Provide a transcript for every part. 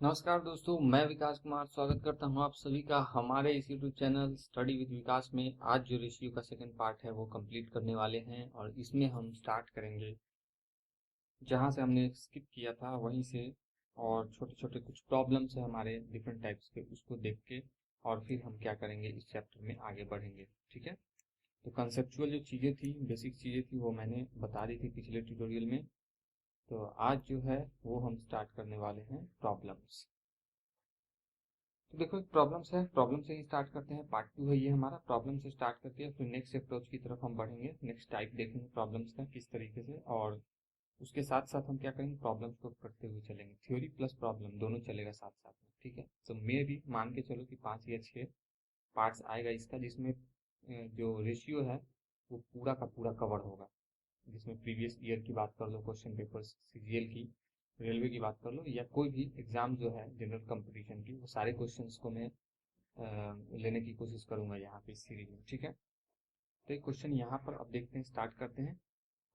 नमस्कार दोस्तों, मैं विकास कुमार स्वागत करता हूं आप सभी का हमारे इस यूट्यूब चैनल स्टडी विद विकास में। आज जो रेशियो का सेकंड पार्ट है वो कंप्लीट करने वाले हैं और इसमें हम स्टार्ट करेंगे जहां से हमने स्किप किया था वहीं से। और छोटे छोटे कुछ प्रॉब्लम्स है हमारे डिफरेंट टाइप्स के, उसको देख के और फिर हम क्या करेंगे, इस चैप्टर में आगे बढ़ेंगे। ठीक है, तो कंसेप्चुअल जो चीज़ें थी, बेसिक चीज़ें थी, वो मैंने बता दी थी पिछले ट्यूटोरियल में। तो आज जो है वो हम स्टार्ट करने वाले हैं प्रॉब्लम्स। तो देखो, एक प्रॉब्लम्स है, प्रॉब्लम से ही स्टार्ट करते हैं। पार्ट 2 है ये हमारा। प्रॉब्लम से स्टार्ट करके फिर नेक्स्ट अप्रोच की तरफ हम बढ़ेंगे, नेक्स्ट टाइप देखेंगे प्रॉब्लम्स का किस तरीके से, और उसके साथ साथ हम क्या करेंगे, प्रॉब्लम्स को करते हुए चलेंगे। थ्योरी प्लस प्रॉब्लम दोनों चलेगा साथ साथ में। ठीक है, तो मैं भी मान के चलो कि 5 या 6 पार्ट्स आएगा इसका, जिसमें जो रेशियो है वो पूरा का पूरा कवर होगा। जिसमें प्रीवियस ईयर की बात कर लो, क्वेश्चन पेपर्स, सीजीएल की, रेलवे की बात कर लो, या कोई भी एग्जाम जो है जनरल कंपटीशन की, वो सारे क्वेश्चंस को मैं लेने की कोशिश करूंगा यहाँ पे इस सीरीज में। ठीक है, तो एक क्वेश्चन यहाँ पर अब देखते हैं, स्टार्ट करते हैं।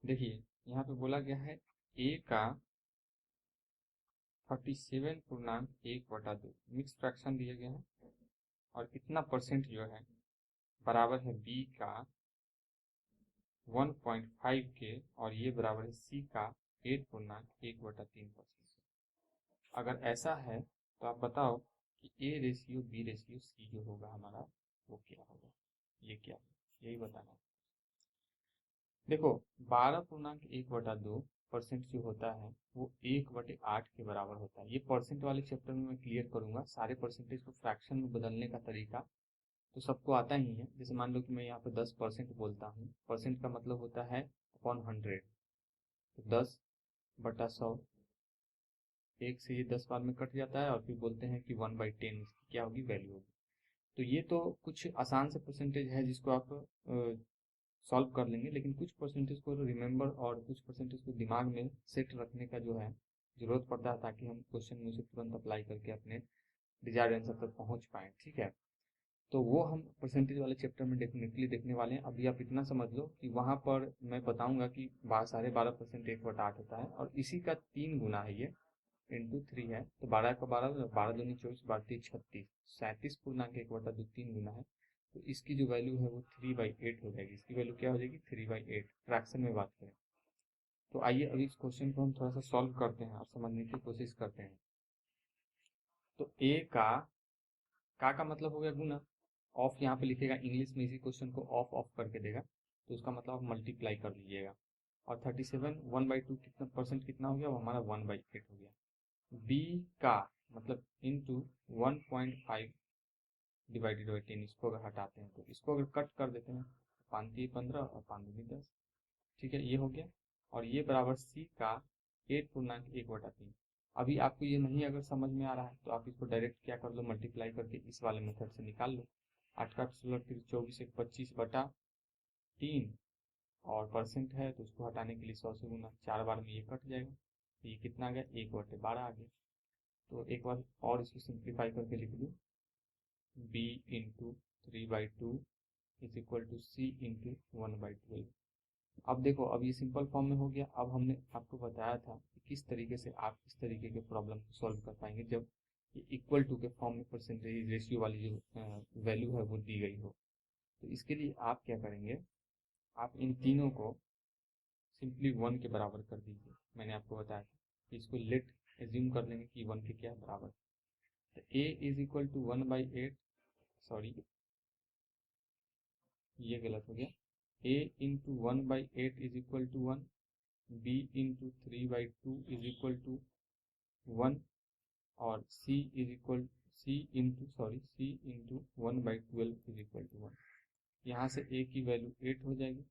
देखिए, यहाँ पे बोला गया है ए का 37.1/2 मिक्स फ्रैक्शन दिया गया है, और कितना परसेंट जो है बराबर है बी का 1.5 के, और ये बराबर है सी का 8.1/3%। अगर ऐसा है तो आप बताओ कि A ratio B ratio C जो होगा हमारा वो क्या होगा। ये क्या है, यही बताना है। देखो, 12.1/2% जो होता है वो 1/8 के बराबर होता है। ये परसेंट वाले चैप्टर में मैं क्लियर करूंगा। सारे परसेंटेज को फ्रैक्शन में बदलने का तरीका तो सबको आता ही है। जैसे मान लो कि मैं यहाँ पे 10% बोलता हूँ, परसेंट का मतलब होता है अपॉन 100, तो 10/100, एक से ये 10 बार में कट जाता है, और फिर बोलते हैं कि 1/10 इसकी क्या होगी, वैल्यू होगी। तो ये तो कुछ आसान से परसेंटेज है जिसको आप सॉल्व कर लेंगे, लेकिन कुछ परसेंटेज को रिमेंबर और कुछ परसेंटेज को दिमाग में सेट रखने का जो है जरूरत पड़ता है, ताकि हम क्वेश्चन में उसे तुरंत अप्लाई करके अपने डिजायर्ड आंसर तक पहुंच पाए। ठीक है, तो वो हम परसेंटेज वाले चैप्टर में डेफिनेटली देखने वाले हैं। अभी आप इतना समझ लो कि वहां पर मैं बताऊंगा कि 12.5% 1/8 होता है, और इसी का 3 गुना है ये, इंटू 3 है, तो 12 का 12, 12×2 = 24, 12×3 = 36, 37.1/2 3 गुना है। तो इसकी जो वैल्यू है वो 3/8 हो जाएगी। इसकी वैल्यू क्या हो जाएगी, 3/8, फ्रैक्शन में बात करें। तो आइए अभी इस क्वेश्चन को हम थोड़ा सा सॉल्व करते हैं और समझने की कोशिश करते हैं। तो ए का मतलब हो गया गुना, ऑफ यहाँ पे लिखेगा इंग्लिश में, इसी क्वेश्चन को ऑफ ऑफ करके देगा, तो उसका मतलब आप मल्टीप्लाई कर लीजिएगा। और 37 1/2 कितना परसेंट कितना हो गया, वो हमारा 1/8 हो गया। बी का मतलब इंटू 1.5 डिवाइडेड बाई 10, इसको अगर हटाते हैं तो इसको अगर कट कर देते हैं, 5×3 = 15 और 5×2 = 10। ठीक है, ये हो गया। और ये बराबर सी का 8.1/3। अभी आपको ये नहीं अगर समझ में आ रहा है तो आप इसको डायरेक्ट क्या कर लो, मल्टीप्लाई करके इस वाले मेथड से निकाल लो। 8 का 16, 24, 25/3, और परसेंट है तो उसको हटाने के लिए 100 से गुना, 4 बार में ये कट जाएगा, तो ये कितना आ गया, 1/12 आ गया। तो एक बार और इसको सिंप्लीफाई करके लिख दूँ, b into 3/2 is equal to C into 1/12। अब देखो, अब ये सिंपल फॉर्म में हो गया। अब हमने आपको बताया था कि किस तरीके से आप इस तरीके के प्रॉब्लम को सॉल्व कर पाएंगे जब ये इक्वल टू के फॉर्म में परसेंटेज रेशियो वाली जो वैल्यू है वो दी गई हो। तो इसके लिए आप क्या करेंगे, आप इन तीनों को सिंपली 1 के बराबर कर दीजिए। मैंने आपको बताया था कि इसको लेट एज्यूम कर लेंगे कि 1 के क्या बराबर। तो a is equal to 1/8, sorry ये गलत हो गया, a into 1/8 is equal to 1, b into 3/2 is equal to 1, और c into 1/12 is equal to 1। यहाँ से a की वैल्यू 8 हो जाएगी,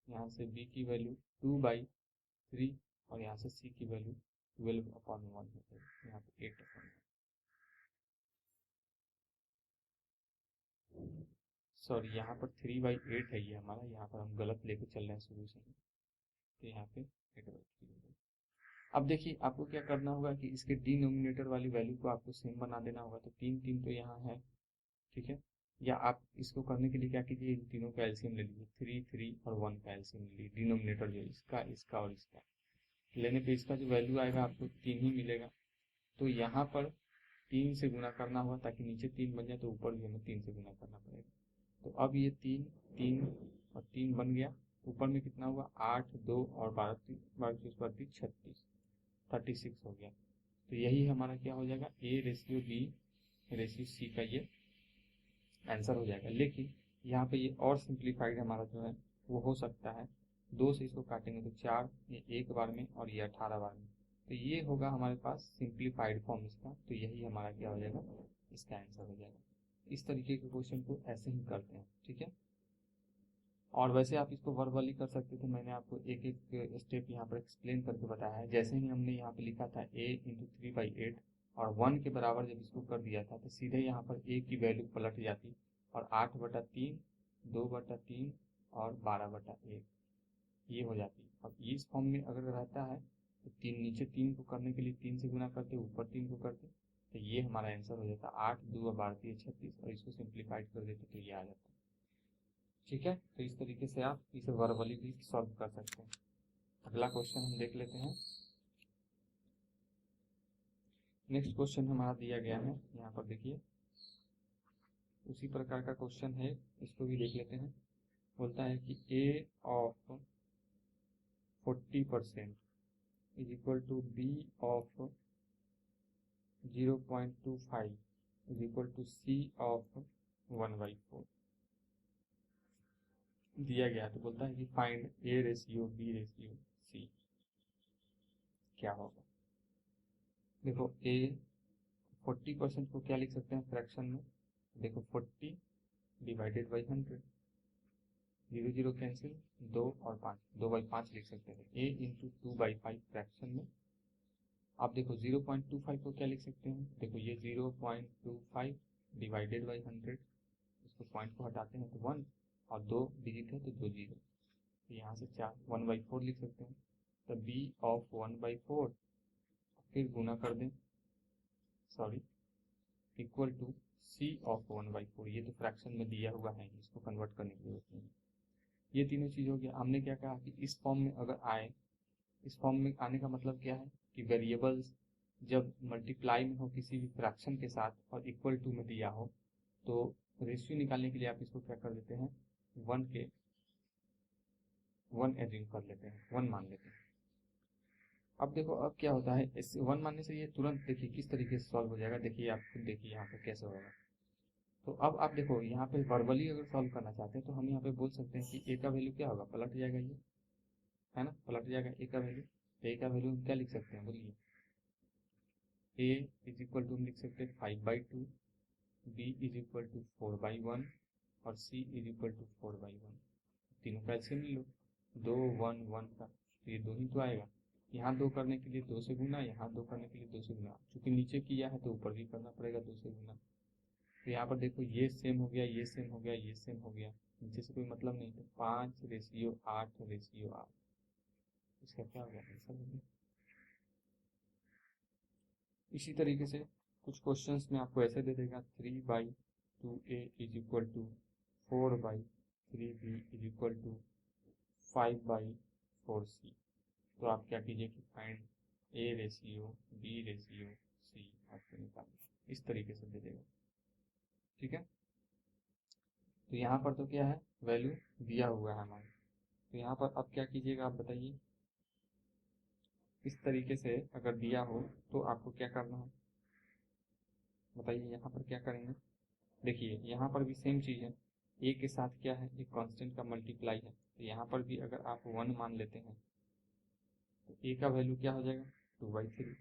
यहाँ से b की वैल्यू 2/3, और यहाँ से c की वैल्यू 12/1 हो जाएगी, यहाँ पे 8/1। सॉरी, यहाँ पर 3/8 है ये हमारा, यहाँ पर हम गलत लेके चल रहे हैं शुरू से ही, तो यहाँ पे 8/3 हो जाएगा। अब देखिए, आपको क्या करना होगा कि इसके डिनोमिनेटर वाली वैल्यू को आपको सेम बना देना होगा। तो 3 तो यहाँ है, ठीक है। या आप इसको करने के लिए क्या कीजिए, इन तीनों का एलसीएम ले लीजिए, 3 3 और 1 का एलसीएम ले लीजिए। डिनोमिनेटर जो इसका, इसका और इसका लेने पे इसका जो वैल्यू आएगा आपको 3 ही मिलेगा। तो यहाँ पर 3 से गुना करना होगा, ताकि नीचे 3 बन जाए तो ऊपर भी हमें 3 से गुना करना पड़ेगा। तो अब ये 3 3 और 3 बन गया, ऊपर में कितना हुआ 8 2 और 12 36 हो गया। तो यही हमारा क्या हो जाएगा, A ratio B ratio C का ये आंसर हो जाएगा। लेकिन यहाँ पे ये और सिंप्लीफाइड हमारा जो है वो हो सकता है, 2 से इसको काटेंगे तो 4, ये 1 बार में और ये 18 बार में, तो ये होगा हमारे पास सिंप्लीफाइड फॉर्म इसका। तो यही हमारा क्या हो जाएगा, इसका आंसर हो जाएगा। इस तरीके के क्वेश्चन को ऐसे ही करते हैं, ठीक है। और वैसे आप इसको वर्बली कर सकते थे, मैंने आपको एक एक स्टेप यहाँ पर एक्सप्लेन करके बताया है। जैसे ही हमने यहाँ पे लिखा था a इंटू 3/8 और 1 के बराबर जब इसको कर दिया था, तो सीधे यहाँ पर a की वैल्यू पलट जाती और 8/3 2/3 और 12/1 ये हो जाती। अब इस फॉर्म में अगर रहता है तो नीचे 3 को करने के लिए 3 से गुना करते, ऊपर 3 को करते, तो ये हमारा आंसर हो जाता 8 2 12 36, और इसको सिंप्लीफाइड कर देते तो ये आ जाता। ठीक है, तो इस तरीके से आप इसे वर्बली भी सॉल्व कर सकते हैं। अगला क्वेश्चन हम देख लेते हैं। नेक्स्ट क्वेश्चन हमारा दिया गया है, यहाँ पर देखिए उसी प्रकार का क्वेश्चन है, इसको भी देख लेते हैं। बोलता है कि a of 40% is equal to b of 0.25 is equal to c of 1/4 दिया गया। तो बोलता है कि find a ratio b ratio c, क्या होगा। देखो a 40% को क्या लिख सकते हैं फ्रैक्शन में, देखो 40 डिवाइडेड बाई 100, 0 0 कैंसिल, 2 और 5, 2/5 लिख सकते हैं। a इंटू 2/5 फ्रैक्शन में। आप देखो 0.25 को क्या लिख सकते हैं, देखो ये 0.25 डिवाइडेड बाई 100, इसको पॉइंट को हटाते हैं तो 1 और 2 डिजिट है तो 2 जीरो, तो यहाँ से 4 1/4 लिख सकते हैं। तो b ऑफ 1/4 फिर गुना कर दें, sorry equal to c of 1/4, ये तो फ्रैक्शन में दिया हुआ है, इसको कन्वर्ट करने की जरूरत नहीं है। ये तीनों चीज हो गया। हमने क्या कहा कि इस फॉर्म में अगर आए, इस फॉर्म में आने का मतलब क्या है कि वेरिएबल्स जब मल्टीप्लाई में हो किसी भी फ्रैक्शन के साथ और इक्वल टू में दिया हो, तो रेशियो निकालने के लिए आप इसको क्या कर देते हैं, 1 एज्यूम कर लेते हैं, 1 मान लेते हैं। अब देखो अब क्या होता है, इस 1 मानने से ये तुरंत देखिए किस तरीके से सॉल्व हो जाएगा। देखिए आप खुद देखिए यहाँ पे कैसे होगा। तो अब आप देखो यहाँ पे वर्बली अगर सॉल्व करना चाहते हैं तो हम यहाँ पे बोल सकते हैं कि a का वैल्यू क्या होगा, पलट जाएगा, ये है ना, पलट जाएगा a का वैल्यू। तो a का वैल्यू हम क्या लिख सकते हैं बोलिए, a इज इक्वल टू हम लिख सकते हैं 5/2, b इज इक्वल टू 4/1 और c इज इक्वल टू 4/1। तीनों का एलसीएम ले लो, 2 1 1 का, तो ये 2 ही तो आएगा। यहाँ 2 करने के लिए 2 से गुना, यहाँ 2 करने के लिए 2 से गुना, चूंकि नीचे किया है तो ऊपर भी करना पड़ेगा 2 से गुना। तो यहाँ पर देखो ये सेम हो गया, ये सेम हो गया, ये सेम हो गया, नीचे से कोई मतलब नहीं, तो 5:8:8, इसका क्या हो गया, आंसर हो गया। इसी तरीके से कुछ क्वेश्चंस में आपको ऐसे दे देगा 3/2a is equal to 4/3b is equal to 5/4c। तो आप क्या कीजिए कि find a ratio b ratio c आपको निकालिए, इस तरीके से दे देगा। ठीक है, तो यहाँ पर तो क्या है, वैल्यू दिया हुआ है हमारे, तो यहाँ पर अब क्या कीजिएगा आप बताइए। इस तरीके से अगर दिया हो तो आपको क्या करना है बताइए, यहाँ पर क्या करेंगे। देखिए यहाँ पर भी सेम चीज है, a के साथ क्या है, एक कांस्टेंट का मल्टीप्लाई है, तो यहाँ पर भी अगर आप 1 मान लेते हैं तो a का वैल्यू क्या हो जाएगा, 2/3,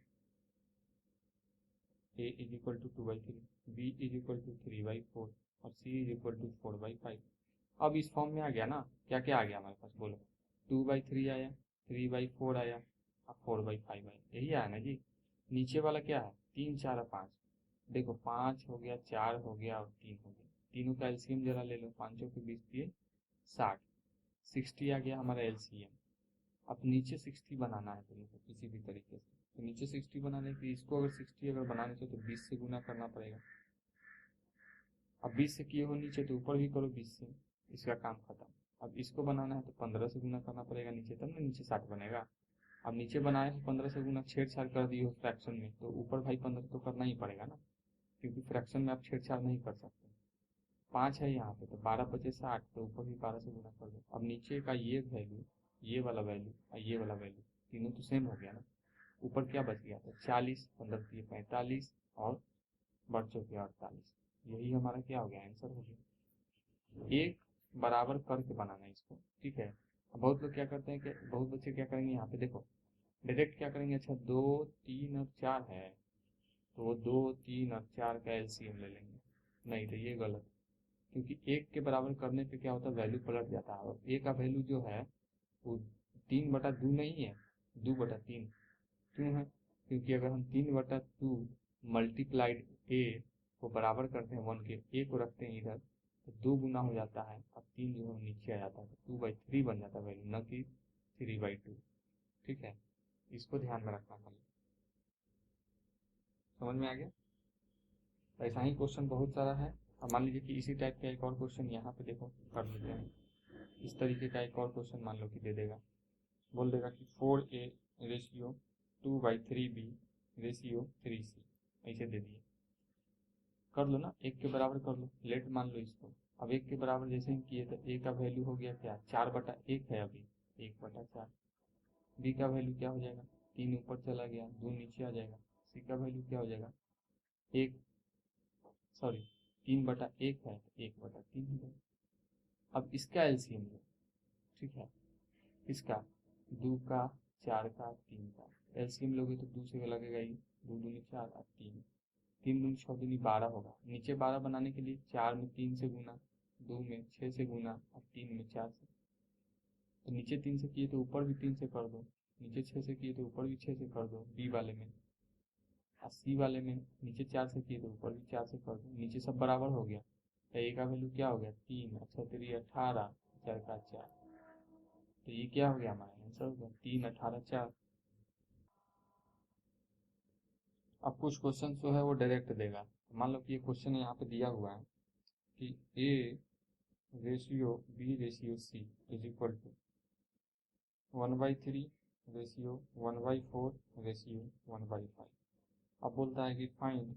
a is equal to 2/3, b is equal to 3/4 और c इज इक्वल टू 4/5। अब इस फॉर्म में आ गया ना, क्या क्या आ गया हमारे पास बोलो, 2/3 आया, 3/4 आया और 4/5 आया, यही आया ना जी। नीचे वाला क्या है, 3 4 और 5, देखो 5 हो गया, 4 हो गया और 3 हो गया, तीनों का एलसीएम जरा ले लो, 5 के 20 दिए 60, 60 आ गया हमारा एलसीएम। अब नीचे 60 बनाना है तुमको किसी भी तरीके से, तो नीचे 60 बनाने के लिए इसको अगर 60 अगर बनाने से तो 20 से गुना करना पड़ेगा। अब 20 से किए हो नीचे तो ऊपर भी करो 20 से, इसका काम खत्म। अब इसको बनाना है तो 15 से गुना करना पड़ेगा नीचे, तब ना नीचे 60 बनेगा। अब नीचे बनाए हो 15 से गुना, छेड़छाड़ कर दिए हो फ्रैक्शन में, तो ऊपर भाई 15 तो करना ही पड़ेगा ना। क्योंकि फ्रैक्शन में आप छेड़छाड़ नहीं कर सकते। 5 है यहाँ पे, तो 12 बचे 60, तो ऊपर भी 12 से गुना कर दो। अब नीचे का ये वैल्यू, ये वाला वैल्यू और ये वाला वैल्यू तीनों तो सेम हो गया ना। ऊपर क्या बच गया, तो 40, 15 दिए 45 और बढ़ चुके 48। यही हमारा क्या हो गया, आंसर हो गया। एक बराबर करके बनाना है इसको, ठीक है। अब बहुत लोग क्या करते हैं कि बहुत बच्चे क्या करेंगे, यहाँ पे देखो डायरेक्ट क्या करेंगे, अच्छा 2, 3 और 4 है तो वो 2, 3 और 4 का एलसीएम ले लेंगे। नहीं, तो ये गलत, क्योंकि एक के बराबर करने पे क्या होता है, वैल्यू पलट जाता है। और ए का वैल्यू जो है वो 3/2 नहीं है, 2/3 क्यों है, क्योंकि अगर हम 3/2 मल्टीप्लाइड ए को बराबर करते हैं 1 के, ए को रखते हैं इधर, तो 2 गुना हो जाता है और 3 जो है नीचे आ जाता है, तो 2/3 बन जाता है वैल्यू, न कि 3/2। ठीक है, इसको ध्यान में रखना खाली। समझ में आ गया। ऐसा ही क्वेश्चन बहुत सारा है। अब मान लीजिए कि इसी टाइप का एक और क्वेश्चन यहाँ पे देखो कर लेते हैं। इस तरीके का एक और क्वेश्चन मान लो कि दे देगा, बोल देगा कि 4a ratio 2/3b ratio 3c, ऐसे दे दिए। कर लो ना, एक के बराबर कर लो, लेट मान लो इसको। अब एक के बराबर जैसे ही किए तो a का वैल्यू हो गया क्या, 4/1 है अभी, 1/4। b का वैल्यू क्या हो जाएगा, 3 ऊपर चला गया, 2 नीचे आ जाएगा। c का वैल्यू क्या हो जाएगा, 3/1 है, 1/3 हो जाएगा। अब इसका एलसीएम लो, ठीक है, इसका 2 का, 4 का, 3 का एलसीएम लोगे तो 2 से लगेगा ही, 2 दूनी 4 और 3, 3 दूनी 6 दूनी 12 होगा। नीचे 12 बनाने के लिए 4 में 3 से गुना, 2 में 6 से गुना और 3 में 4 से। तो नीचे 3 से किए तो ऊपर भी 3 से कर दो, नीचे 6 से किए तो ऊपर भी 6 से कर दो बी वाले में, और सी वाले में नीचे 4 से किए तो ऊपर भी 4 से कर दो। नीचे सब बराबर हो गया, तो ए का वैल्यू क्या हो गया, 3, अच्छा 3 18, 4 का 4, तो ये क्या हो गया, हमारा आंसर हो गया 3, 18, 4। अब कुछ क्वेश्चन जो है वो डायरेक्ट देगा। मान लो कि ये क्वेश्चन यहाँ पे दिया हुआ है कि A ratio B ratio C is equal to 1/3 ratio 1/4 ratio 1/5। अब बोलता है कि find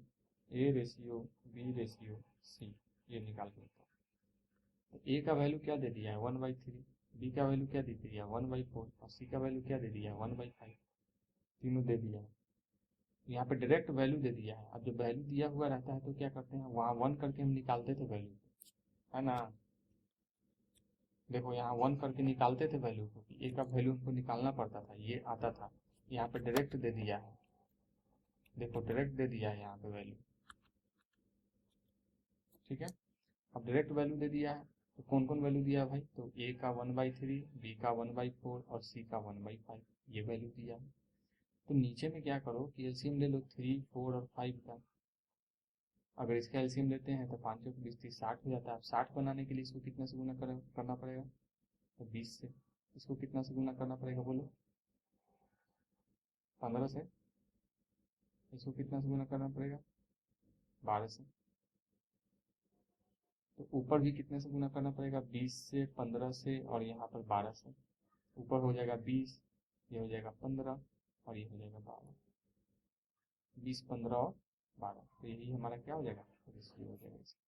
A ratio B ratio C, ये निकाल के देता है। तो ए का वैल्यू क्या दे दिया है, 1/3, बी का वैल्यू क्या दे दिया है, 1/4 और सी का वैल्यू क्या दे दिया है, 1/5, तीनों दे दिया है। यहाँ पे डायरेक्ट वैल्यू दे दिया है। अब जब वैल्यू दिया हुआ रहता है तो क्या करते हैं, वहाँ 1 करके हम निकालते थे वैल्यू, है ना। देखो यहाँ 1 करके निकालते थे वैल्यू को, ए का वैल्यू हमको निकालना पड़ता था, ये आता था। यहाँ पे डायरेक्ट दे दिया है, देखो डायरेक्ट दे दिया है यहाँ पे वैल्यू, ठीक है। अब डायरेक्ट वैल्यू दे दिया है तो कौन कौन वैल्यू दिया है भाई, तो ए का 1/3, बी का 1/4 और सी का 1/5, ये वैल्यू दिया है। तो नीचे में क्या करो कि एलसीएम ले लो 3, 4 और 5 का। अगर इसका एलसीएम लेते हैं तो 5 के 20 30 60 हो जाता है। अब 60 बनाने के लिए इसको कितना से गुना करना पड़ेगा, तो 20 से। इसको कितना से गुना करना पड़ेगा बोलो, 15 से। इसको कितना से गुना करना पड़ेगा, 12 से। तो ऊपर भी कितने से गुना करना पड़ेगा, 20 से, 15 से और यहाँ पर 12 से। ऊपर हो जाएगा 20, ये हो जाएगा 15 और ये हो जाएगा 12, 20, 15 और 12, तो यही हमारा क्या हो जाएगा, रेशियो हो जाएगा इसका।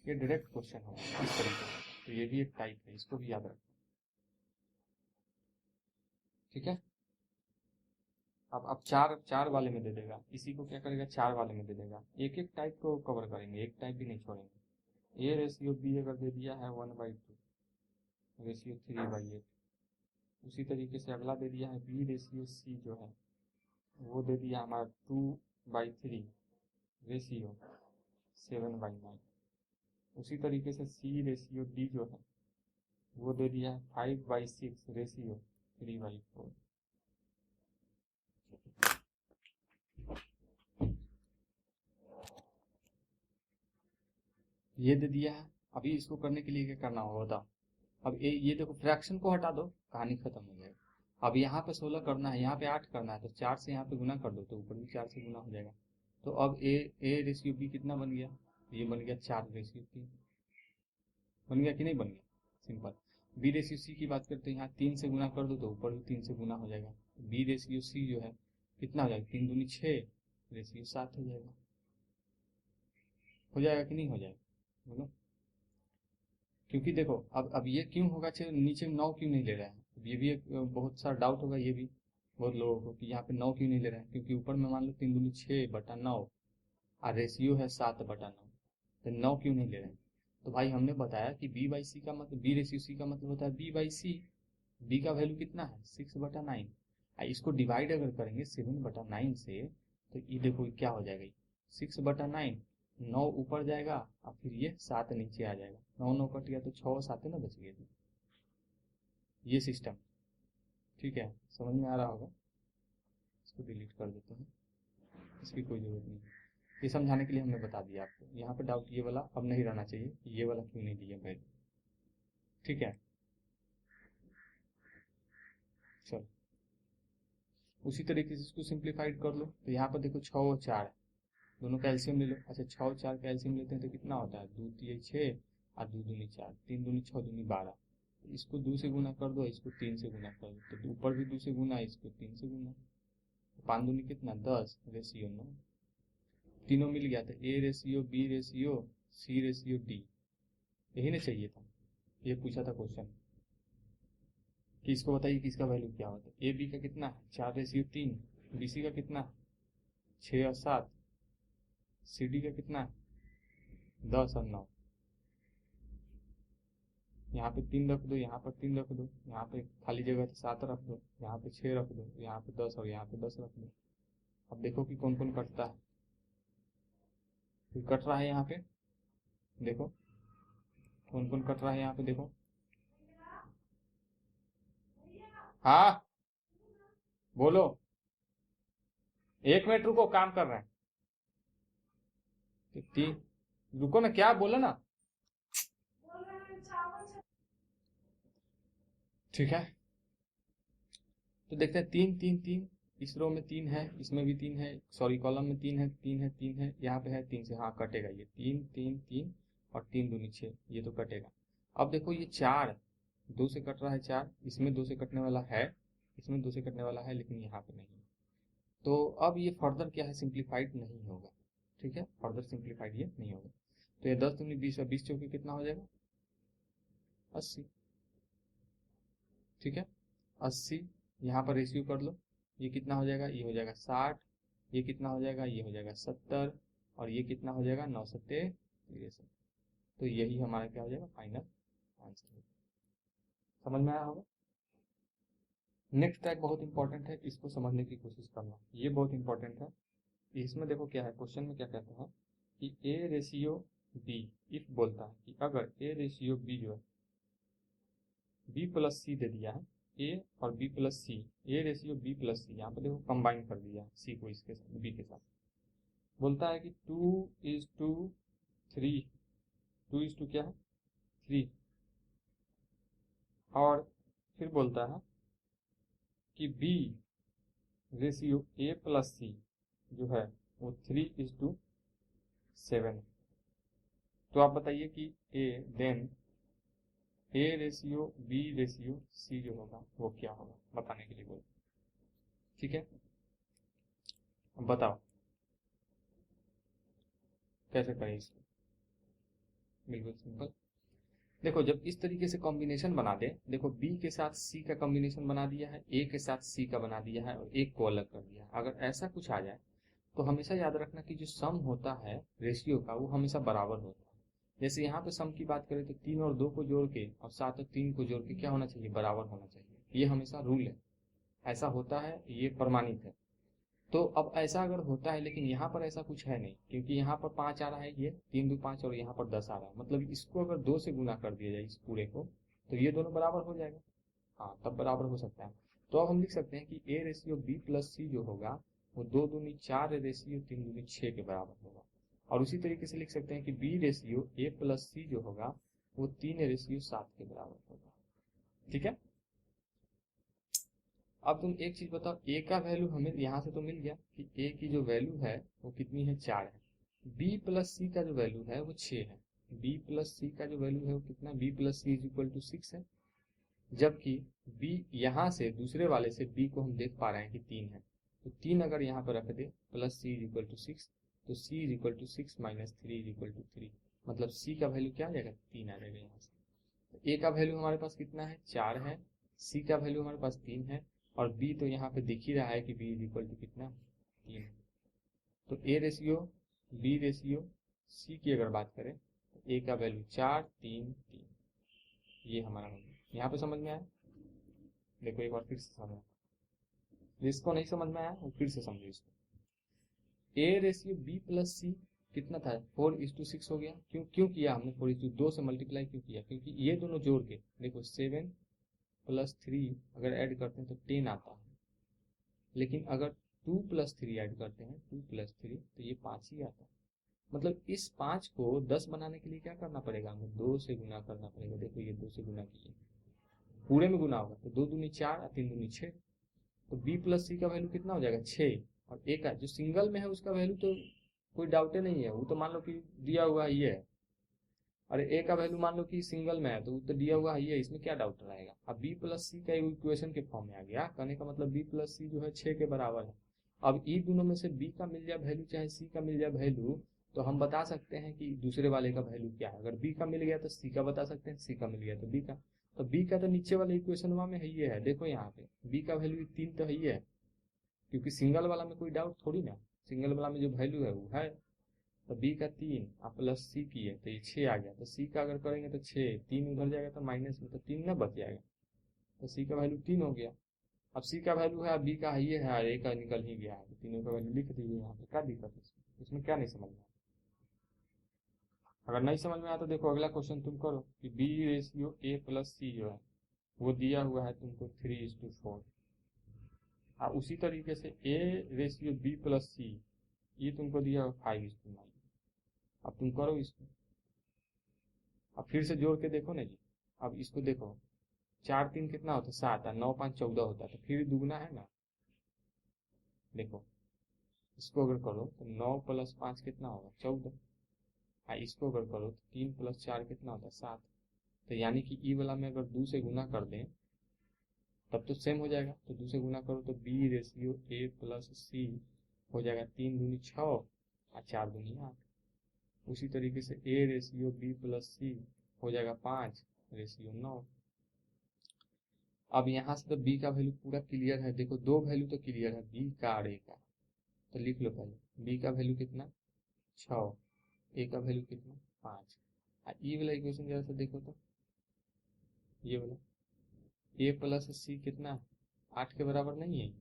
ये डायरेक्ट क्वेश्चन होगा इस तरीके से, तो ये भी एक टाइप है, इसको भी याद रखना, ठीक है। अब चार चार वाले में दे देगा, इसी को क्या करेगा, 4 वाले में दे देगा। एक एक टाइप को कवर करेंगे, एक टाइप भी नहीं छोड़ेंगे। ए रेशियो बी अगर दे दिया है 1/2 रेशियो 3/8, उसी तरीके से अगला दे दिया है बी रेशियो सी जो है वो दे दिया हमारा 2/3 रेशियो 7/9। उसी तरीके से सी रेशियो डी जो है वो दे दिया है 5/6 रेशियो 3/4। ये दे दिया है। अभी इसको करने के लिए क्या करना होगा बताओ। अब ये देखो फ्रैक्शन को हटा दो, कहानी खत्म हो जाएगा। अब यहाँ पे 16 करना है, यहाँ पे 8 करना है, तो 4 से यहाँ पे गुना कर दो तो ऊपर भी 4 से गुना हो जाएगा। तो अब ए रेशियो बी कितना बन गया, ये बन गया 4/3। बन गया कि नहीं बन गया, सिंपल। बी रेशियो सी की बात करते हैं, यहाँ 3 से गुना कर दो तो ऊपर भी 3 से गुना हो जाएगा। बी रेशियो सी जो है कितना हो जाएगा, 3 दूनी 6 रेशियो 7 हो जाएगा। हो जाएगा कि नहीं हो जाएगा, बोलो। क्योंकि देखो अब ये क्यों होगा, नीचे 9 क्यों नहीं ले रहा है, अब ये भी एक बहुत सारा डाउट होगा ये भी बहुत लोगों को कि यहाँ पे 9 क्यों नहीं ले रहा है, क्योंकि ऊपर में मान लो 3 दूनी 6/9 और रेशियो है 7/9, तो 9 क्यों नहीं ले रहे हैं। तो भाई हमने बताया कि बी बाई सी का मतलब बी रेशियो सी का मतलब होता है बी बाई सी। बी का वैल्यू कितना है 6/9। इसको डिवाइड अगर करेंगे 7/9 से, तो ये देखो क्या हो जाएगा, 6/9, 9 ऊपर जाएगा और फिर ये 7 नीचे आ जाएगा, 9 9 कट गया तो 6 7 ना बच गए। ये सिस्टम ठीक है, समझ में आ रहा होगा। इसको डिलीट कर देते हैं, इसकी कोई जरूरत नहीं है। ये समझाने के लिए हमने बता दिया आपको। यहाँ पे डाउट ये वाला अब नहीं रहना चाहिए कि ये वाला क्यों नहीं दिया वैल्यू, ठीक है। चलो उसी तरीके से इसको सिंप्लीफाइड कर लो। तो यहाँ पर देखो 6 और 4 है, दोनों का एलसीएम ले लो। अच्छा 6 और 4 का एलसीएम लेते हैं तो कितना होता है, 2 3 6 और 2 दूनी 4, 3 दूनी 6 दूनी 12। इसको 2 से गुना कर दो, इसको 3 से गुना कर दो, तो ऊपर भी 2 से गुना, इसको 3 से गुना, 5 दूनी कितना 10, रेशियो 9। तीनों मिल गया था, A ratio B ratio C ratio D, यही ना चाहिए था। ये पूछा था क्वेश्चन कि इसको बताइए कि इसका वैल्यू क्या होता है। ए बी का कितना है 4/3, बी सी का कितना है 6 और 7, सी डी का कितना है 10 और 9। यहाँ पे 3 रख दो, यहाँ पर 3 रख दो, यहाँ पे खाली जगह तो 7 रख दो, यहाँ पे 6 रख दो, यहाँ पे 10 और यहाँ पे 10 रख दो। अब देखो कि कौन कौन कटता है, फिर कट रहा है यहाँ पे, देखो कौन कौन कट रहा है यहाँ पे, देखो। हाँ बोलो, 1 मिनट रुको, काम कर रहे हैं। रुको ना, क्या बोला ना, ठीक है। तो देखते हैं 3 3 3, इस रो में 3 है, इसमें भी 3 है, सॉरी कॉलम में 3 है 3 है 3 है, यहाँ पे है 3 से, हाँ कटेगा ये 3 3 3 और 3 दूनी 6, ये तो कटेगा। अब देखो ये 4 2 से कट रहा है, 4 इसमें 2 से कटने वाला है, इसमें 2 से कटने वाला है, लेकिन यहाँ पे नहीं। तो अब ये फर्दर क्या है, सिंप्लीफाइड नहीं होगा, ठीक है, फर्दर सिंप्लीफाइड ये नहीं होगा। तो ये 10 दूनी 20 और 20 चौके कितना हो जाएगा 80, ठीक है 80। यहाँ पर रेशियो कर लो, ये कितना हो जाएगा, ये हो जाएगा 60, ये कितना हो जाएगा, ये हो जाएगा 70, और ये कितना हो जाएगा 9 सत्ते 63। तो यही हमारा क्या हो जाएगा फाइनल आंसर। समझ में आया होगा। नेक्स्ट टैग बहुत इंपॉर्टेंट है, इसको समझने की कोशिश करना, ये बहुत इंपॉर्टेंट है। इसमें देखो क्या है, क्वेश्चन में क्या कहते हैं कि ए रेशियो बी, इफ बोलता है कि अगर ए रेशियो बी जो है बी प्लस सी दे दिया है, ए और B plus C, A ratio B plus C, यहाँ पे देखो कंबाइन कर दिया है सी को इसके साथ बी के साथ। बोलता है कि 2:3, 2:2 क्या है 3, और फिर बोलता है कि B ratio A plus C जो है वो 3:7। तो आप बताइए कि then A ratio B ratio C जो होगा वो क्या होगा, बताने के लिए बोल, ठीक है। अब बताओ कैसे करें इसको, बिल्कुल सिंपल। देखो जब इस तरीके से कॉम्बिनेशन बना दे, देखो बी के साथ सी का कॉम्बिनेशन बना दिया है, ए के साथ सी का बना दिया है, और एक को अलग कर दिया है। अगर ऐसा कुछ आ जाए तो हमेशा याद रखना कि जो सम होता है रेशियो का वो हमेशा बराबर होता है। जैसे यहाँ पे सम की बात करें तो 3 और 2 को जोड़ के और 7 और 3 को जोड़ के क्या होना चाहिए, बराबर होना चाहिए। ये हमेशा रूल है, ऐसा होता है, ये प्रमाणित है। तो अब ऐसा अगर होता है, लेकिन यहाँ पर ऐसा कुछ है नहीं, क्योंकि यहाँ पर 5 आ रहा है, ये 3 2 5 और यहाँ पर 10 आ रहा है, मतलब इसको अगर 2 से गुना कर दिया जाए इस पूरे को, तो ये दोनों बराबर हो जाएगा। हाँ तब बराबर हो सकता है। तो अब हम लिख सकते हैं कि A ratio B plus C जो होगा वो 2 दूनी 4 रेशियो 3 दूनी 6 के बराबर होगा। और उसी तरीके से लिख सकते हैं कि B ratio A plus C जो होगा वो 3 रेशियो 7 के बराबर होगा, ठीक है। अब तुम एक चीज बताओ, ए का वैल्यू हमें यहाँ से तो मिल गया कि ए की जो वैल्यू है वो कितनी है 4 है। बी प्लस सी का जो वैल्यू है वो 6 है। बी प्लस सी का जो वैल्यू है वो कितना, B plus C is equal to 6 है। जबकि बी यहाँ से दूसरे वाले से बी को हम देख पा रहे हैं कि 3 है, तो 3 अगर यहाँ पर रख दे plus C is equal to 6, तो c is equal to 6 minus 3 is equal to 3, मतलब c का वैल्यू क्या आ जाएगा, 3 आ जाएगा यहाँ से। तो a का वैल्यू हमारे पास कितना है, 4 है, c का वैल्यू हमारे पास 3 है, और b तो यहाँ पे दिख ही रहा है कि b इज इक्वल टू कितना, 3 है। तो a ratio b ratio c की अगर बात करें तो a का वैल्यू 4 3 3, ये हमारा हो गया। यहाँ पे समझ में आया, देखो एक बार फिर से समझ, जिसको नहीं समझ में आया वो फिर से समझो इसको। a रेशियो b प्लस सी कितना था, 4:6 हो गया। क्यों किया हमने 4:2 से मल्टीप्लाई क्यों किया, क्योंकि ये दोनों जोड़ के देखो 7 प्लस 3 अगर ऐड करते हैं तो 10 आता है, लेकिन अगर 2 प्लस 3 ऐड करते हैं 2 प्लस 3 तो ये 5 ही आता है। मतलब इस 5 को 10 बनाने के लिए क्या करना पड़ेगा, हमें 2 से गुना करना पड़ेगा। देखो ये 2 से गुना किए, पूरे में गुना होगा तो 2 दूनी 4 और 3 दूनी 6, तो b प्लस सी का वैल्यू कितना हो जाएगा, 6। और a का जो सिंगल में है उसका वैल्यू तो कोई डाउट ही नहीं है, वो तो मान लो कि दिया हुआ ये है। और a का वैल्यू मान लो कि सिंगल में है तो वो तो दिया हुआ ये है, इसमें क्या डाउट रहेगा। अब b प्लस सी का इक्वेशन के फॉर्म में आ गया, कहने का मतलब b प्लस सी जो है 6 के बराबर है। अब ई दोनों में से b का मिल जाए वैल्यू चाहे c का मिल जाए वैल्यू, तो हम बता सकते हैं कि दूसरे वाले का वैल्यू क्या है। अगर b का मिल गया तो c का बता सकते हैं, c का मिल गया तो b का। तो b का तो नीचे वाले इक्वेशन में है, ये है, देखो यहाँ पे b का वैल्यू 3 तो है ही है, क्योंकि सिंगल वाला में कोई डाउट थोड़ी ना, सिंगल वाला में जो वैल्यू है वो है। तो b का 3 और प्लस c की है तो ये 6 आ गया। तो c का अगर करेंगे तो 6, 3 उधर जाएगा तो माइनस में, तो 3 ना बच जाएगा, तो c का वैल्यू 3 हो गया। अब c का वैल्यू है, b का ये है, a का निकल ही गया है, तो तीनों का वैल्यू लिख दीजिए यहाँ पे, क्या दिक्कत है इसमें क्या नहीं समझ में। अगर नहीं समझ में आया तो देखो अगला क्वेश्चन तुम करो कि b ratio a plus C जो है वो दिया हुआ है तुमको 3:4, और उसी तरीके से a रेशियो b प्लस सी ये तुमको दिया हुआ 5:9। अब तुम करो इसको, अब फिर से जोड़ के देखो ना जी। अब इसको देखो, 4 3 कितना होता है, 7, और 9 5 14 होता है, तो फिर दुगना है ना। देखो इसको अगर करो तो 9 प्लस 5 कितना होगा, 14। इसको अगर करो तो 3 प्लस 4 कितना होता है, 7। तो यानी कि ई वाला में अगर 2 से गुना कर दें तब तो सेम हो जाएगा, तो 2 से गुना करो तो b रेशियो a प्लस सी हो जाएगा, 3 दूनी 6 और 4 दूनी 8। उसी तरीके से a रेशियो b प्लस सी हो जाएगा 5 रेशियो 9। अब यहाँ से तो b का वैल्यू पूरा क्लियर है, देखो दो वैल्यू तो क्लियर है, b का और a का, तो लिख लो पहले b का वैल्यू कितना 6, a का वैल्यू कितना 5। ई वाला इक्वेशन जरा सा देखो तो, ये वाला a प्लस सी कितना 8 के बराबर नहीं है,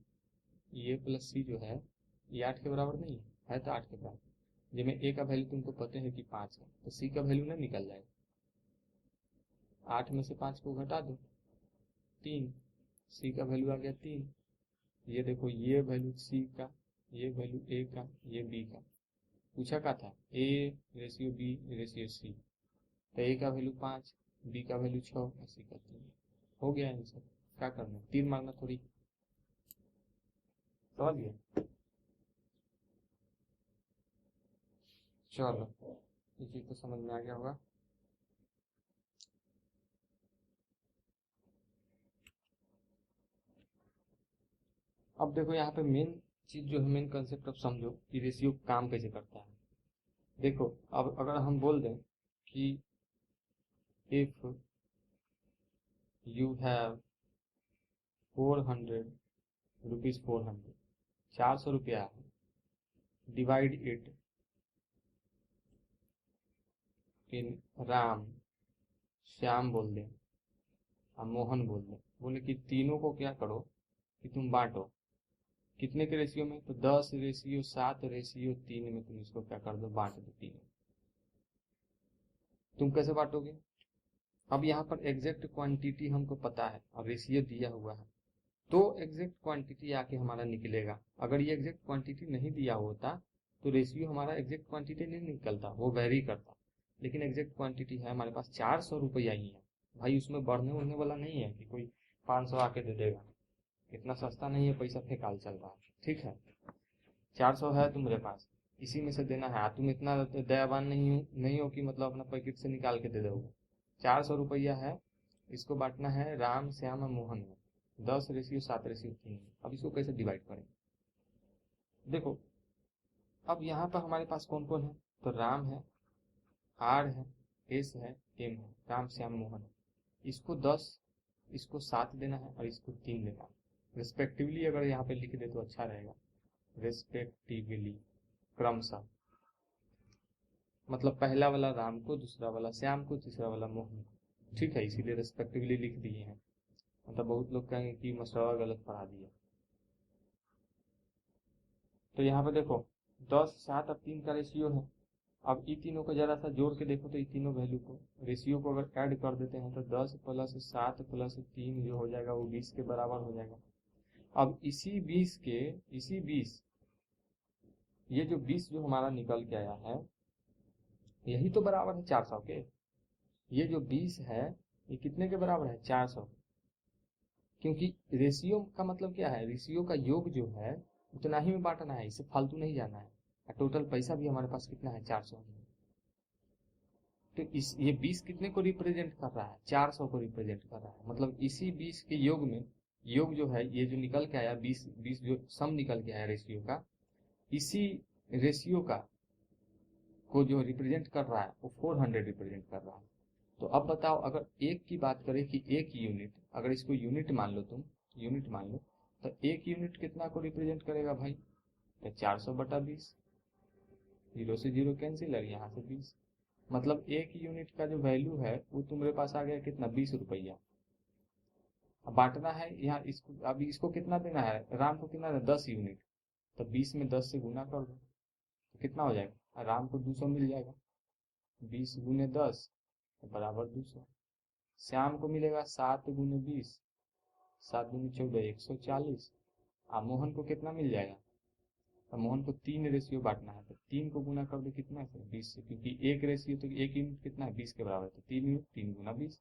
a प्लस सी जो है ये 8 के बराबर नहीं है तो 8 के बराबर, जिसमें a का वैल्यू तुमको पता है कि 5 है, तो c का वैल्यू ना निकल जाएगा, 8 में से 5 को घटा दो 3, c का वैल्यू आ गया 3। ये देखो ये वैल्यू c का, ये वैल्यू a का, ये b का, पूछा क्या था a ratio b ratio c, तो a का वैल्यू 5, b का वैल्यू 6 और c का 3। हो गया आंसर, क्या करना, तीर मारना थोड़ी, समझ गया। चलो ये चीज तो समझ में आ गया होगा। अब देखो यहाँ पे मेन चीज जो है, मेन कंसेप्ट अब समझो कि रेशियो काम कैसे करता है। देखो अब अगर हम बोल दें कि इफ यू हैव 400 रुपीज, 400 रुपया है, divide it in Ram, Shyam बोल दें और मोहन बोल दें, बोले कि तीनों को क्या करो कि तुम बांटो, कितने के रेशियो में, तो 10 रेशियो 7 रेशियो 3 में तुम इसको क्या कर दो, बांट दो तीनों। तुम कैसे बांटोगे, अब यहाँ पर एग्जैक्ट क्वांटिटी हमको पता है और रेशियो दिया हुआ है, तो एग्जैक्ट क्वांटिटी आके हमारा निकलेगा। अगर ये एग्जैक्ट क्वांटिटी नहीं दिया होता तो रेशियो हमारा एग्जैक्ट क्वांटिटी नहीं निकलता, वो वेरी करता। लेकिन एग्जैक्ट क्वांटिटी है हमारे पास, 400 रुपया ही है भाई, उसमें बढ़ने उड़ने वाला नहीं है कि कोई 500 आके दे देगा, इतना सस्ता नहीं है, पैसा फेंकाल चल रहा है, ठीक है। 400 है तुम्हारे पास, इसी में से देना है, तुम इतना दयावान नहीं हो कि मतलब अपना पैकेट से निकाल के दे दोगे। 400 रुपया है, इसको बांटना है राम श्याम और मोहन में, 10 रेशियो 7 रेशियो 3। अब इसको कैसे डिवाइड करें, देखो अब यहाँ पर हमारे पास कौन कौन है, तो राम है, आर है, एस है, एम है, राम श्याम मोहन। इसको 10, इसको 7 देना है और इसको 3 देना है रिस्पेक्टिवली। अगर यहाँ पे लिख दे तो अच्छा रहेगा, रिस्पेक्टिवली, क्रमशः। मतलब पहला वाला राम को, दूसरा वाला श्याम को, तीसरा वाला मोहन को, ठीक है, इसीलिए रिस्पेक्टिवली लिख दिए हैं। मतलब बहुत लोग कहेंगे कि मसौदा गलत पढ़ा दिया। तो यहाँ पे देखो 10, 7 और 3 का रेशियो है। अब इन तीनों को जरा सा जोड़ के देखो, तो इन तीनों वैल्यू को, रेशियो को अगर ऐड कर देते हैं तो 10 प्लस 7 प्लस 3 जो हो जाएगा वो 20 के बराबर हो जाएगा। अब इसी 20, ये जो 20 जो हमारा निकल के आया है, यही तो बराबर है 400 के। ये जो 20 है ये कितने के बराबर है, 400। क्योंकि रेशियो का मतलब क्या है, रेशियो का योग जो है उतना ही में बांटना है, इसे फालतू नहीं जाना है। और टोटल पैसा भी हमारे पास कितना है, 400। तो इस ये 20 कितने को रिप्रेजेंट कर रहा है, 400 को रिप्रेजेंट कर रहा है। मतलब इसी 20 के योग में, योग जो है ये जो निकल के आया 20 जो सम निकल के आया रेशियो का, इसी रेशियो का को जो रिप्रेजेंट कर रहा है वो 400 रिप्रेजेंट कर रहा है। तो अब बताओ, अगर एक की बात करें कि एक यूनिट, अगर इसको यूनिट मान लो, तुम यूनिट मान लो, तो एक यूनिट कितना को रिप्रेजेंट करेगा भाई, तो 400/20। 0 से 0 कैंसिल है, यहाँ से 20। मतलब एक यूनिट का जो वैल्यू है वो तुम्हारे पास आ गया कितना, 20 रुपया। अब बांटना है यहाँ इसको, अभी इसको कितना देना है, राम को कितना है, 10 यूनिट। तो 20 में 10 से गुना कर दो तो कितना हो जाएगा, राम को 200 मिल जाएगा। 20 गुने 10 बराबर 200। श्याम को मिलेगा 7 गुने 20, 7 गुने 14, 140। अब मोहन को कितना मिल जाएगा, तो मोहन को 3 रेशियो बांटना है, तो 3 को गुना कर दो कितना है, 20 से, क्योंकि एक रेशियो तो एक यूनिट कितना है, 20 के बराबर। तो 3 यूनिट, 3 गुना 20,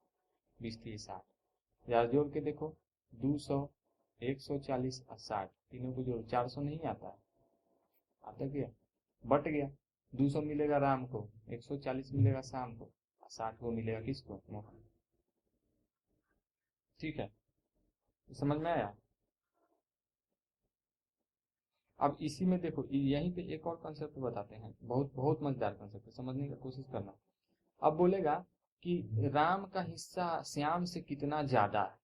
20 थी 60। यार जोड़ के देखो, 200, 140 और 60, तीनों को जोड़ 400 नहीं आता है, आता क्या, बट गया। 200 मिलेगा राम को, 140 मिलेगा शाम को, 60 को मिलेगा किसको, मोहन। ठीक है, समझ में आया। अब इसी में देखो, यहीं पे एक और कंसेप्ट बताते हैं, बहुत बहुत मजेदार कंसेप्ट है, समझने की कोशिश करना। अब बोलेगा कि राम का हिस्सा श्याम से कितना ज्यादा है,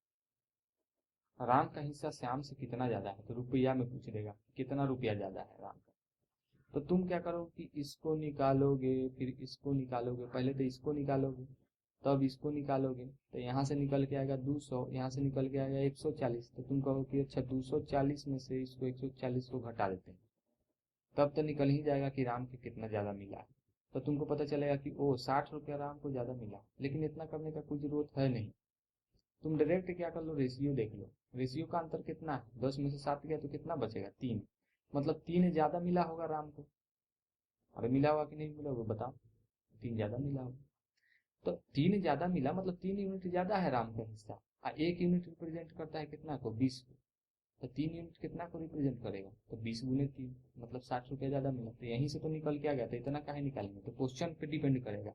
राम का हिस्सा श्याम से कितना ज्यादा है, तो रुपया में पूछ लेगा कितना रुपया ज्यादा है राम का। तो तुम क्या करो कि इसको निकालोगे, फिर इसको निकालोगे, पहले तो इसको निकालोगे, तब इसको निकालोगे, तो यहाँ से निकल के आएगा 200, यहाँ से निकल के आएगा 140। तो तुम कहो कि अच्छा 240 में से इसको 140 को घटा देते हैं, तब तो निकल ही जाएगा कि राम के कितना ज्यादा मिला है। तो तुमको पता चलेगा कि ओ 60 रुपया राम को ज्यादा मिला। लेकिन इतना करने का कोई जरूरत है नहीं, तुम डायरेक्ट क्या कर लो, रेशियो देख लो, रेशियो का अंतर कितना है, 10 में से 7 गया तो कितना बचेगा, 3। मतलब 3 ज्यादा मिला होगा राम को। अरे मिला होगा कि नहीं मिला होगा बताओ, 3 ज्यादा मिला होगा। तो 3 ज्यादा मिला मतलब 3 यूनिट ज्यादा है राम का हिस्सा। एक यूनिट रिप्रेजेंट करता है कितना को, 20 को। तो 3 यूनिट कितना को रिप्रेजेंट करेगा, तो 20 गुने 3, मतलब 60 रुपया ज्यादा मिला। तो यहीं से तो निकल के आ गया, तो इतना काहे निकालेंगे, तो क्वेश्चन पे डिपेंड करेगा।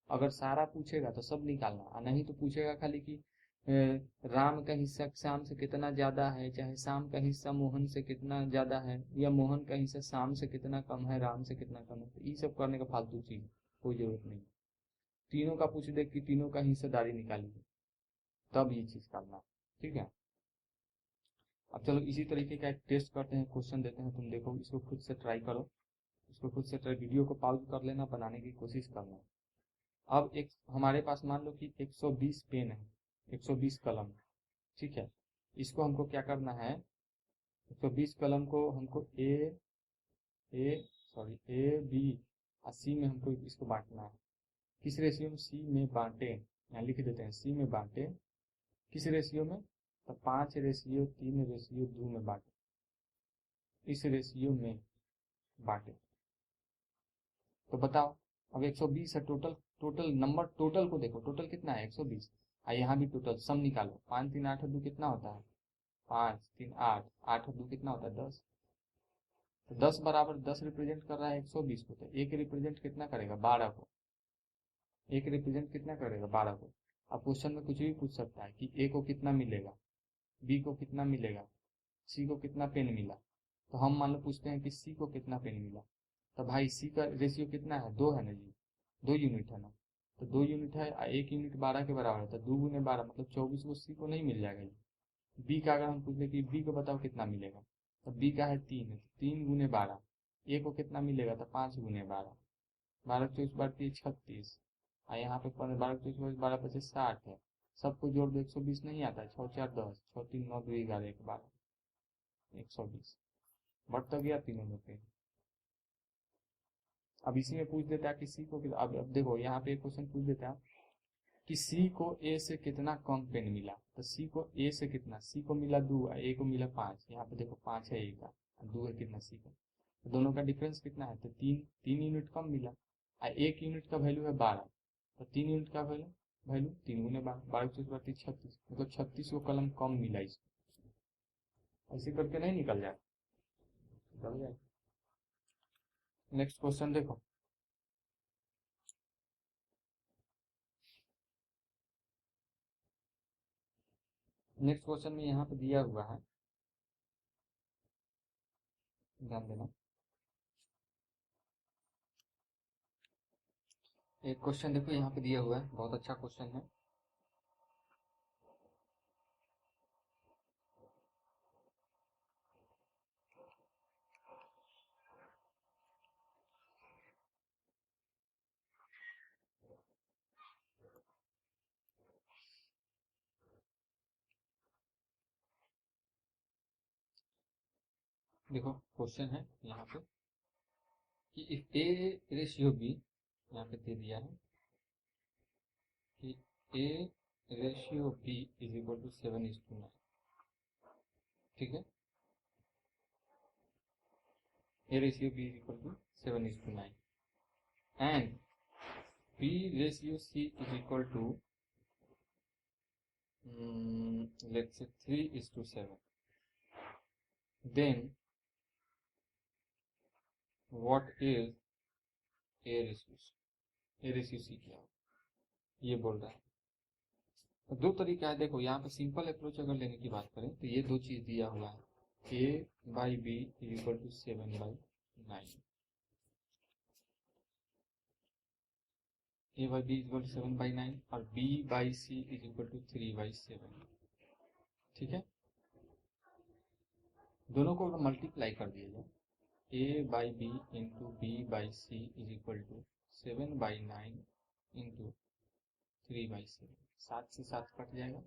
अगर सारा पूछेगा तो सब निकालना, और नहीं तो पूछेगा खाली कि राम का हिस्सा शाम से कितना ज्यादा है, चाहे शाम का हिस्सा मोहन से कितना ज्यादा है, या मोहन का हिस्सा शाम से कितना कम है, राम से कितना कम है। तो ये सब करने का फालतू चीज, कोई जरूरत नहीं। तीनों का पूछ दे कि तीनों का हिस्सेदारी निकालिए, तब ये चीज करना। ठीक है, अब चलो इसी तरीके का एक टेस्ट करते हैं, क्वेश्चन देते हैं, तुम देखो, इसको खुद से ट्राई करो, इसको खुद से ट्राई, वीडियो को पॉज कर लेना, बनाने की कोशिश करना। अब एक हमारे पास मान लो कि 120 पेन है, 120 कलम, ठीक है। इसको हमको क्या करना है, 120 कलम को हमको ए बी और सी में हमको इसको बांटना है। किस रेशियो में, सी में बांटे, यहाँ लिख देते हैं सी में बांटे, किस रेशियो में, तो 5:3:2 में बांटे, इस रेशियो में बांटे। तो बताओ, अब 120 है टोटल, टोटल नंबर, टोटल को देखो, टोटल कितना है 120। यहाँ भी टोटल सम निकालो, 5×3=8 कितना होता है, 5×3=8, 8×2 कितना होता है 10। तो 10 बराबर 10 रिप्रेजेंट कर रहा है 120 को, तो एक रिप्रेजेंट कितना करेगा, 12 को। एक रिप्रेजेंट कितना करेगा, 12 को। अब क्वेश्चन में कुछ भी पूछ सकता है कि ए को कितना मिलेगा, बी को कितना मिलेगा, सी को कितना पेन मिला। तो हम मान लो पूछते हैं कि सी को कितना पेन मिला, तो भाई सी का रेशियो कितना है, 2 है ना जी, 2 यूनिट है ना, तो 2 यूनिट है, 1 यूनिट 12 के बराबर है, तो 2 गुने 12 मतलब 24 को सी को नहीं मिल जाएगा जी। बी का अगर हम पूछ ले कि बी को बताओ कितना मिलेगा, तो बी का है 3 है, तो 3 गुने 12, ए को कितना मिलेगा, तो 5 गुने 12, 12 24 बढ़ती 36, और यहाँ पे 12 24 12 25 60 है, सबको जोड़ दो 120 नहीं आता है, 6 4 10, 6 3 9 2 11 1 12, 120 बढ़ तो गया तीनों में पे। अब इसी में पूछ देता है कि सी को, अब देखो यहाँ पे एक क्वेश्चन पूछ देता है कि सी को ए से कितना कम पेन मिला, तो सी को ए से कितना, सी को मिला 2 और ए को मिला 5, यहाँ पे देखो 5 है ए का, 2 है कितना सी का, तो दोनों का डिफरेंस कितना है, तो 3 यूनिट कम मिला, और 1 यूनिट का वैल्यू है 12, तो 3 यूनिट का वैल्यू वैल्यू 3 गुने 12, 12 चौबीस 36, मतलब 36 को कलम कम मिला इसको, ऐसे करके नहीं निकल जाए, निकल जाए। नेक्स्ट क्वेश्चन देखो, नेक्स्ट क्वेश्चन में यहाँ पे दिया हुआ है, ध्यान देना, एक क्वेश्चन देखो यहाँ पे दिया हुआ है, बहुत अच्छा क्वेश्चन है। देखो क्वेश्चन है यहाँ पे कि इफ ए रेशियो बी, यहाँ पे दे दिया है कि A ratio B is equal to 7:9, ठीक है, A ratio B is equal to 7:9 and B ratio C is equal to let's say 3:7, then what is A ratio C क्या है, ये बोल रहा है। तो दो तरीका है, देखो यहाँ पे सिंपल अप्रोच अगर लेने की बात करें तो ये दो चीज दिया हुआ है, A by B is equal to 7/9, A by B is equal to 7/9 और B by C is equal to 3/7, ठीक है, दोनों को मल्टीप्लाई कर दिया जाए, A by B into B by C is equal to 7/9 into 3/7, 7 से 7 कट जाएगा,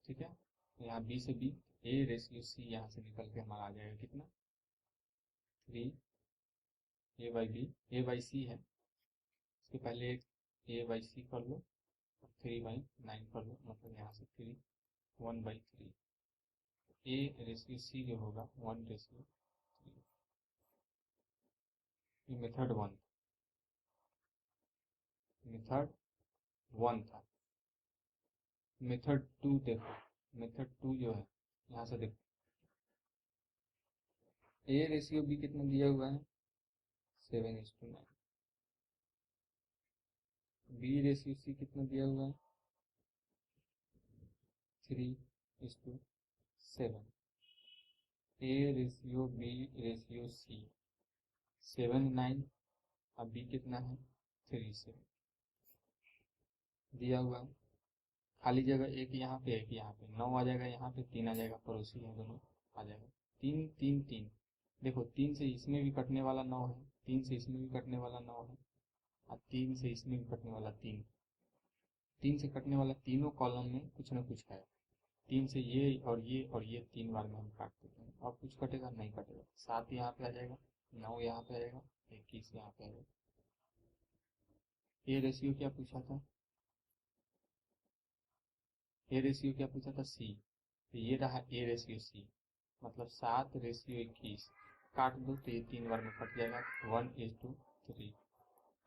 ठीक है, यहाँ बी से बी, ए रेशियो सी यहाँ से निकल के हमारा आ जाएगा कितना 3, ए बाई बी, ए बाई सी है, इसके पहले एक ए बाई सी कर लो और 3/9 कर लो, मतलब यहाँ से 3 1/3, ए रेशियो सी जो होगा 1:3, ये मेथड 1 था। मेथड 2 देखो, मेथड 2 जो है यहाँ से देखो, ए रेशियो बी कितना दिया हुआ है 7:9, बी रेशियो सी कितना दिया हुआ है 3:7, A ratio B ratio C 7:9, अब बी कितना है 3:7 दिया हुआ है, खाली जगह एक यहाँ पे एक यहाँ पे, 9 आ जाएगा, यहाँ पे 3 आ जाएगा, पड़ोसी है दोनों, आ जाएगा 3 3 3, देखो 3 से इसमें भी कटने वाला 9 है, 3 से इसमें भी कटने वाला 9 है, और 3 से इसमें भी कटने वाला 3, 3 से कटने वाला तीनों कॉलम में कुछ ना कुछ है, 3 से ये और ये और ये 3 बार में हम काट देते हैं, और कुछ कटेगा नहीं कटेगा, 7 यहाँ पे आ जाएगा, 9 यहाँ पे आ जाएगा, 21 यहाँ पे आ जाएगा। ए रेशियो क्या पूछा था, ए रेशियो क्या पूछा था सी, तो ये रहा ए रेशियो सी, मतलब 7:21, काट दो तो ये 3 बार में कट जाएगा, 1:3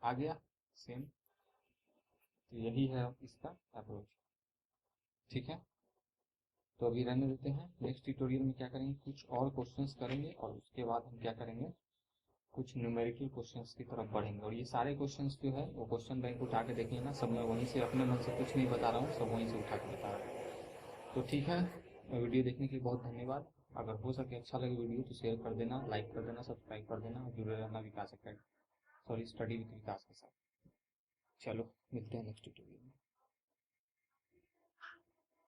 आ गया सेम, तो यही है इसका अप्रोच, ठीक है। तो अभी रहने देते हैं, नेक्स्ट ट्यूटोरियल में क्या करेंगे, कुछ और क्वेश्चंस करेंगे और उसके बाद हम क्या करेंगे, कुछ न्यूमेरिकल क्वेश्चंस की तरफ बढ़ेंगे, और ये सारे क्वेश्चंस जो है वो क्वेश्चन बैंक उठा के देखिए ना, सब मैं वहीं से अपने मन से कुछ नहीं बता रहा हूँ, सब वहीं से उठा के बता रहा हूँ। तो ठीक है, वीडियो देखने के लिए बहुत धन्यवाद। अगर हो सके अच्छा लगे वीडियो तो शेयर कर देना, लाइक कर देना, सब्सक्राइब कर देना और जुड़े रहना विकास अकेडमी, सॉरी, स्टडी विद विकास के साथ। चलो मिलते हैं नेक्स्ट वीडियो।